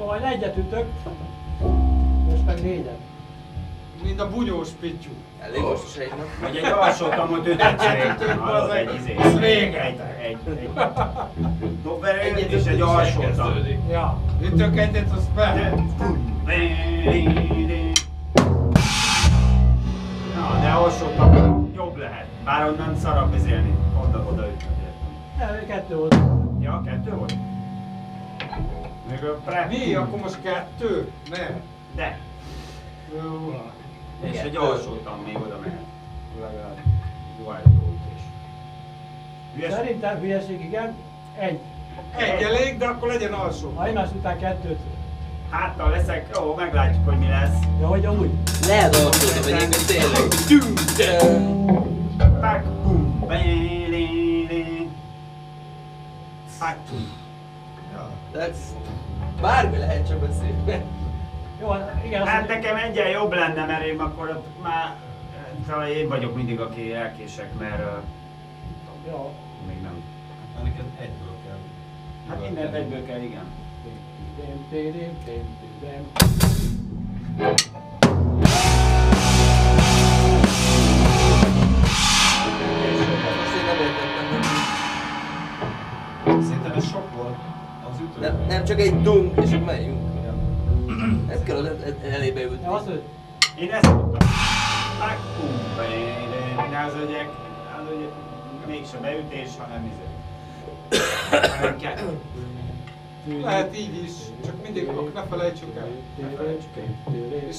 Majd egyet ütök. Most meg négyet. Mint a bunyós pittyú. Elég most is egy nap. Vagy egy alsó kamot ütetsz még. Hallod, egy izé. Az vége. Egy dobverő és egy alsó kam. Ja. Ütök egyet, az be. Na, de alsó kam jobb lehet. Bár onnan szarabb izélni. Oda ütnek. Nem, kettő volt. Ja, kettő volt? Még a prep. Mi? Akkor most kettő? Ne. De. Jó. És egy alsótan még oda mehet. Legalább. Jó ütés. Hülyeség? Szerintem hülyeség, igen. Egy. Egy elég, de akkor legyen alsó. Ha egymás után kettőt. Háttal leszek, jó, meglátjuk, hogy mi lesz. Ja, hogy úgy. Lehet alszoltam egyébként tényleg. Pak, bum, pak, bum. De ez bármi lehet, csak beszélni. Jó, igen. Hát azt nekem egyen jobb lenne, mert én akkor ott már talán én vagyok mindig, aki elkések, mert Jó. még nem. Neked egyből kell. Hát mindent egyből kell, igen. Azt én nem értettem. Szerintem ez sok volt az ütő. Nem csak egy dunk, és akkor megyünk. Nem kell oda elébe jutni. Ja, azt, hogy Én ezt mondtam. Pak, bum, de az ugye mégse beütés, hanem izé. Hanem kell. Lehet így is, csak mindig akkor ne felejtsük el. Ne felejtsük el. És